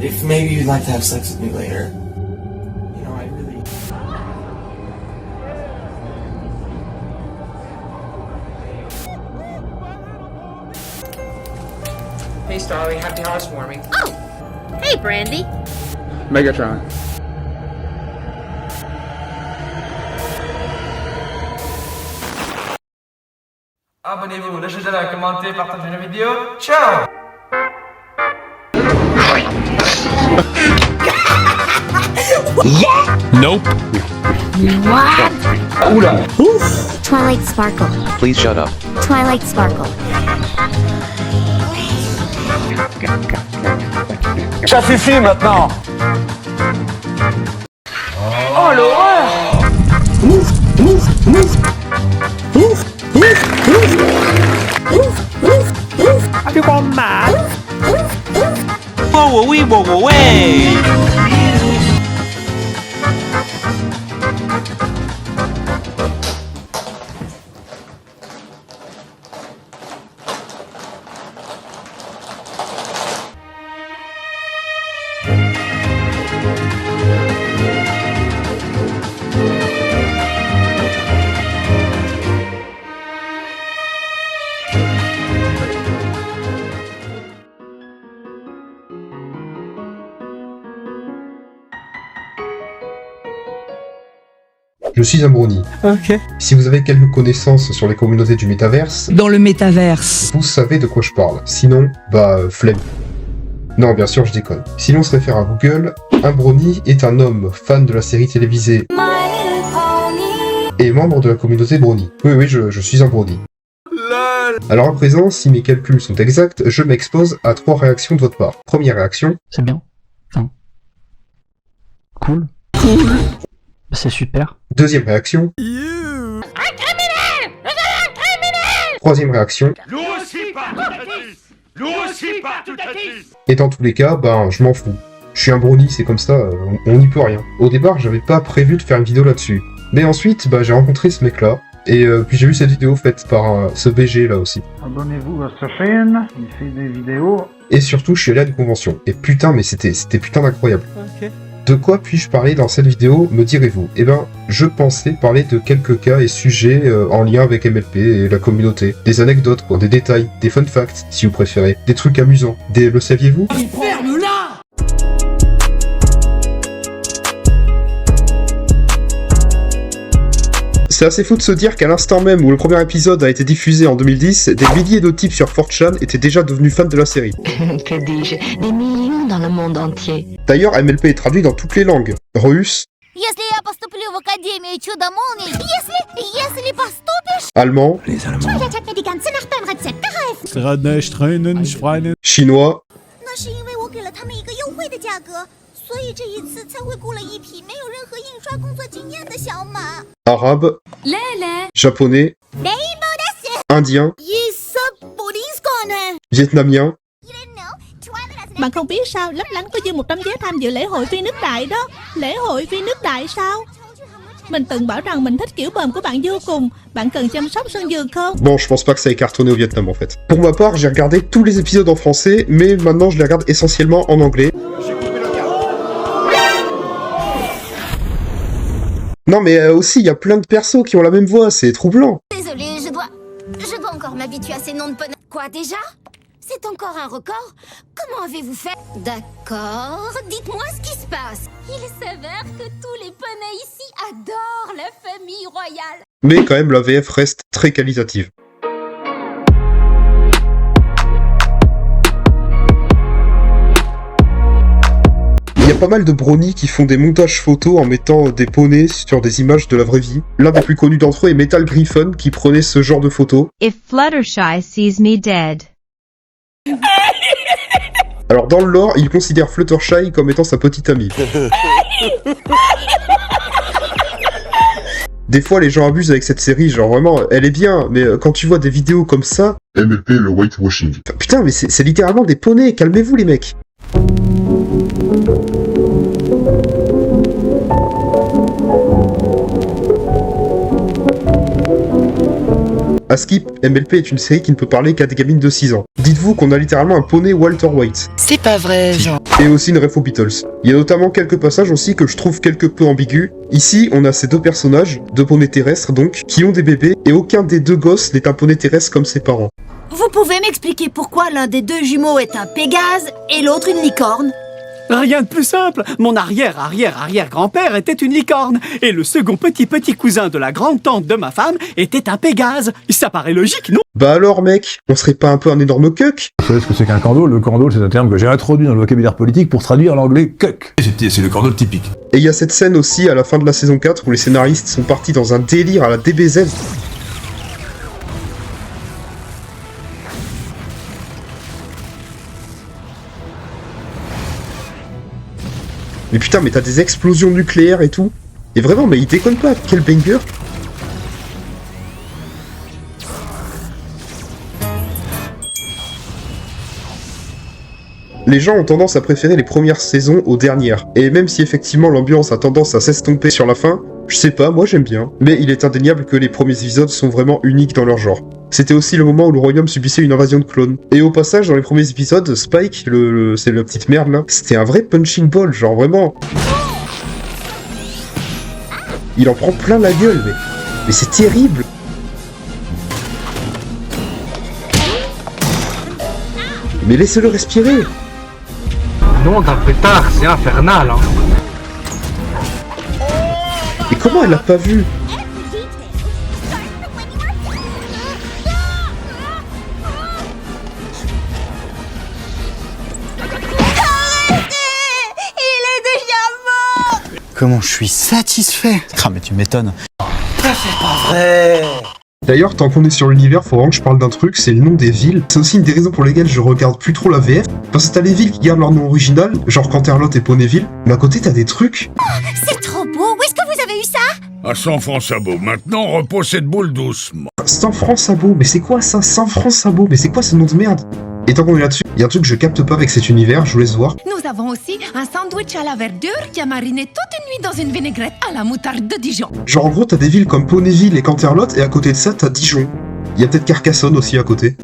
if maybe you'd like to have sex with me later. You know, I really... Hey, Starly, happy housewarming. Oh! Hey, Brandy. Megatron. Abonnez-vous, lâchez des likes, commentez, partagez la vidéo. Ciao! Nope. What? Oula. Twilight Sparkle. Please shut up. Twilight Sparkle. Ça suffit maintenant. Oh, l'horreur! Whoa, wee, whoa, whoa, way. Je suis un brownie. Ok. Si vous avez quelques connaissances sur les communautés du métaverse, Dans le métaverse. vous savez de quoi je parle. Sinon, flemme. Non, bien sûr, je déconne. Si l'on se réfère à Google, un brownie est un homme fan de la série télévisée et membre de la communauté brownie. Oui, je suis un brownie. Alors à présent, si mes calculs sont exacts, je m'expose à 3 réactions de votre part. Première réaction, C'est bien. Enfin. Cool. C'est super. deuxième réaction, troisième réaction, et dans tous les cas, je m'en fous. Je suis un brownie, c'est comme ça, on n'y peut rien. Au départ, j'avais pas prévu de faire une vidéo là-dessus. Mais ensuite, j'ai rencontré ce mec-là, et puis j'ai vu cette vidéo faite par ce BG là aussi. Abonnez-vous à sa chaîne, il fait des vidéos. Et surtout, je suis allé à une convention. Et putain, mais c'était putain d'incroyable. Ok. De quoi puis-je parler dans cette vidéo, me direz-vous? Eh ben, je pensais parler de quelques cas et sujets en lien avec MLP et la communauté. Des anecdotes, des détails, des fun facts, si vous préférez. Des trucs amusants. Le saviez-vous? C'est assez fou de se dire qu'à l'instant même où le premier épisode a été diffusé en 2010, des milliers de types sur 4chan étaient déjà devenus fans de la série. Que dis-je? Des millions dans le monde entier. D'ailleurs, MLP est traduit dans toutes les langues. Russe, Если я поступлю в Академию Чудо-Молний, если поступишь... allemand, Les Allemands. Ich hätte mir die ganze Nacht beim Rezept geholfen. chinois, 那是因为我给了他们一个优惠的价格，所以这一次才会雇了一匹没有任何印刷工作经验的小马。 arabe, japonais, indien, vietnamien, Bạn không biết sao, lấp lánh có dư 100 vé tham dự lễ hội phi nước đại đó. Lễ hội phi nước đại sao? Mình từng bảo rằng mình thích kiểu bờm của bạn vô cùng. Bạn cần chăm sóc sân vườn không? Bon, je pense pas que ça ait cartonné au Vietnam en fait. Pour ma part, j'ai regardé tous les épisodes en français, mais maintenant je les regarde essentiellement en anglais. Non mais aussi, il y a plein de persos qui ont la même voix, c'est troublant. Désolée, je dois encore m'habituer à ces noms de poneys. Quoi déjà? C'est encore un record? Comment avez-vous fait? D'accord, dites-moi ce qui se passe. Il s'avère que tous les poneys ici adorent la famille royale. Mais quand même, la VF reste très qualitative. Il y a pas mal de brownies qui font des montages photos en mettant des poneys sur des images de la vraie vie. L'un des plus connus d'entre eux est Metal Griffon qui prenait ce genre de photos. If Fluttershy sees me dead. Alors dans le lore, il considère Fluttershy comme étant sa petite amie. Des fois les gens abusent avec cette série, genre vraiment, elle est bien, mais quand tu vois des vidéos comme ça... MLP le whitewashing. Putain, mais c'est littéralement des poneys, calmez-vous les mecs. À Skip, MLP est une série qui ne peut parler qu'à des gamines de 6 ans. Dites-vous qu'on a littéralement un poney Walter White. C'est pas vrai, Jean. Et aussi une ref aux Beatles. Il y a notamment quelques passages aussi que je trouve quelque peu ambigus. Ici, on a ces deux personnages, deux poneys terrestres donc, qui ont des bébés, et aucun des deux gosses n'est un poney terrestre comme ses parents. Vous pouvez m'expliquer pourquoi l'un des deux jumeaux est un Pégase et l'autre une licorne? Rien de plus simple. Mon arrière-arrière-arrière-grand-père était une licorne. Et le second petit cousin de la grande-tante de ma femme était un Pégase. Ça paraît logique, non? Bah alors mec, on serait pas un peu un énorme cuck? Vous savez ce que c'est qu'un candole? Le candole, c'est un terme que j'ai introduit dans le vocabulaire politique pour traduire l'anglais cuck. C'est le candole typique. Et il y a cette scène aussi à la fin de la saison 4 où les scénaristes sont partis dans un délire à la DBZ. Mais putain, mais t'as des explosions nucléaires et tout. Et vraiment, mais il déconne pas, quel banger. Les gens ont tendance à préférer les premières saisons aux dernières. Et même si effectivement l'ambiance a tendance à s'estomper sur la fin, je sais pas, moi j'aime bien. Mais il est indéniable que les premiers épisodes sont vraiment uniques dans leur genre. C'était aussi le moment où le royaume subissait une invasion de clones. Et au passage, dans les premiers épisodes, Spike, c'est la petite merde là, c'était un vrai punching ball, genre vraiment... Il en prend plein la gueule, mais c'est terrible. Mais laissez-le respirer. Non, d'un pétard, c'est infernal, hein. Et comment elle l'a pas vu? Comment je suis satisfait. Ah mais tu m'étonnes. Ça c'est pas vrai. D'ailleurs, tant qu'on est sur l'univers, faut vraiment que je parle d'un truc, c'est le nom des villes. C'est aussi une des raisons pour lesquelles je regarde plus trop la VF, parce que t'as les villes qui gardent leur nom original, genre Canterlot et Ponyville, mais à côté t'as des trucs... C'est trop beau, où est-ce que vous avez eu ça? À 100 francs sabot, maintenant repose cette boule doucement. 100 francs sabot, mais c'est quoi ça? 100 francs sabot, mais c'est quoi ce nom de merde? Et tant qu'on est là-dessus, il y a un truc que je capte pas avec cet univers, je vous laisse voir. Nous avons aussi un sandwich à la verdure qui a mariné toute une nuit dans une vinaigrette à la moutarde de Dijon. Genre en gros t'as des villes comme Ponyville et Canterlot, et à côté de ça t'as Dijon. Il y a peut-être Carcassonne aussi à côté.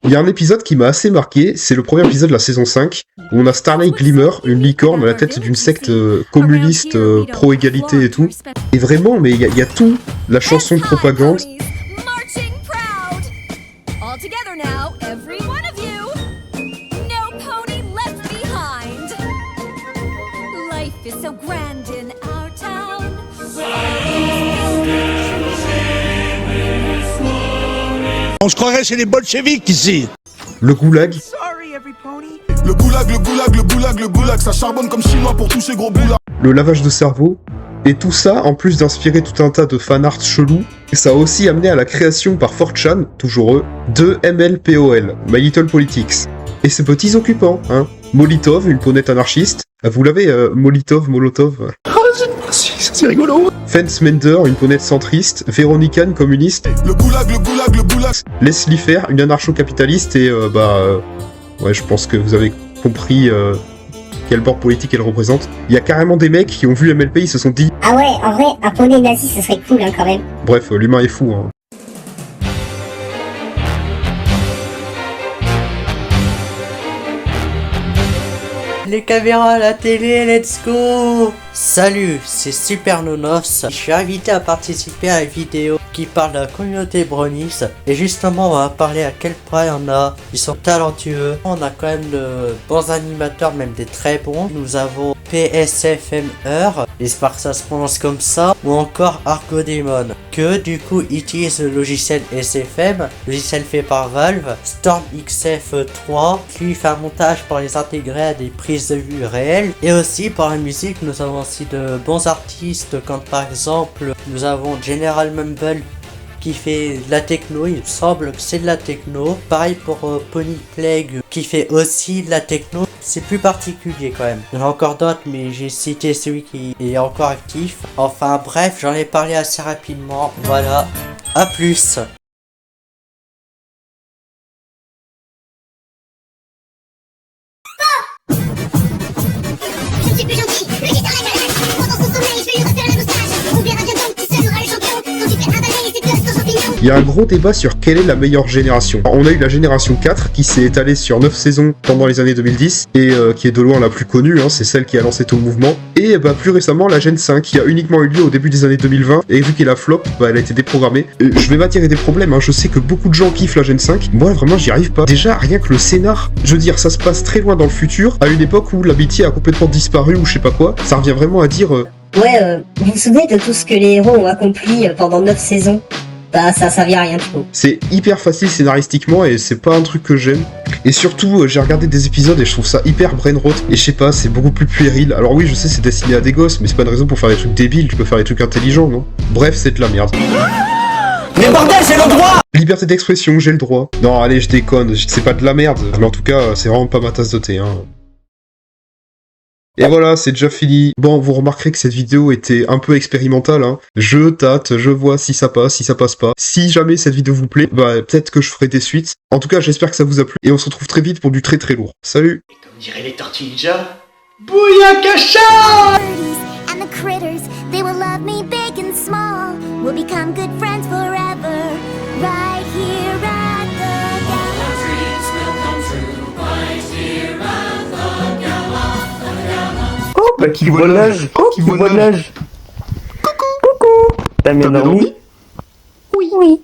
Il y a un épisode qui m'a assez marqué, c'est le premier épisode de la saison 5, où on a Starlight Glimmer, une licorne à la tête d'une secte communiste pro-égalité et tout. Et vraiment, mais il y a tout, la chanson de propagande. On se croirait chez les bolcheviks ici. Le goulag. Le goulag, ça charbonne comme chinois pour tous ces gros boulards. Le lavage de cerveau. Et tout ça, en plus d'inspirer tout un tas de fanarts chelous, ça a aussi amené à la création par 4chan, toujours eux, de MLPOL, My Little Politics. Et ces petits occupants, hein. Molotov, une ponette anarchiste. Vous l'avez, Molotov. C'est rigolo. Fence Mender, une ponette centriste. Véronica, une communiste. Le goulag. Leslie Fair, une anarcho-capitaliste. Et ouais, je pense que vous avez compris quel bord politique elle représente. Il y a carrément des mecs qui ont vu MLP, ils se sont dit... Ah ouais, en vrai, un poney nazi, ce serait cool, hein, quand même. Bref, l'humain est fou, hein. Les caméras à la télé, let's go! Salut, c'est Super Nonos. Je suis invité à participer à une vidéo qui parle de la communauté Bronies. Et justement, on va parler à quel point ils sont talentueux. On a quand même de bons animateurs, même des très bons. Nous avons PSFMR, j'espère que ça se prononce comme ça, ou encore Argodemon, que du coup utilise le logiciel SFM, logiciel fait par Valve, Storm XF3, qui fait un montage pour les intégrer à des prises de vue réelles, et aussi pour la musique, nous avons aussi de bons artistes, comme par exemple, nous avons General Mumble, qui fait de la techno, il me semble que c'est de la techno. Pareil pour Pony Plague qui fait aussi de la techno. C'est plus particulier quand même. Il y en a encore d'autres mais j'ai cité celui qui est encore actif. Enfin bref, j'en ai parlé assez rapidement. Voilà, à plus. Il y a un gros débat sur quelle est la meilleure génération. On a eu la génération 4 qui s'est étalée sur 9 saisons pendant les années 2010 et qui est de loin la plus connue, hein, c'est celle qui a lancé tout le mouvement. Et plus récemment la Gen 5 qui a uniquement eu lieu au début des années 2020 et vu qu'elle a flop, elle a été déprogrammée. Je vais m'attirer des problèmes, hein. Je sais que beaucoup de gens kiffent la Gen 5, moi vraiment j'y arrive pas. Déjà rien que le scénar, je veux dire ça se passe très loin dans le futur, à une époque où l'amitié a complètement disparu ou je sais pas quoi, ça revient vraiment à dire... Ouais, vous vous souvenez de tout ce que les héros ont accompli pendant 9 saisons? Bah ça servait à rien du tout. C'est hyper facile scénaristiquement et c'est pas un truc que j'aime. Et surtout, j'ai regardé des épisodes et je trouve ça hyper brainrot. Et je sais pas, c'est beaucoup plus puéril. Alors oui, je sais, c'est destiné à des gosses, mais c'est pas une raison pour faire des trucs débiles, tu peux faire des trucs intelligents, non? Bref, c'est de la merde. Mais bordel, j'ai le droit! Liberté d'expression, j'ai le droit. Non, allez, je déconne, c'est pas de la merde. Mais en tout cas, c'est vraiment pas ma tasse de thé, hein. Et voilà, c'est déjà fini. Bon, vous remarquerez que cette vidéo était un peu expérimentale, hein. Je tâte, je vois si ça passe, si ça passe pas. Si jamais cette vidéo vous plaît, peut-être que je ferai des suites. En tout cas, j'espère que ça vous a plu. Et on se retrouve très vite pour du très très lourd. Salut! Et comme diraient les tortues ninja, Bouyakasha! And the critters, they will love me big and small. We'll become good friends forever. Right here at the Gamma. All dreams will come true. Right here at the Gamma. oh bah qui voit l'âge, qui voit l'âge. Coucou. T'as bien dormi? Oui.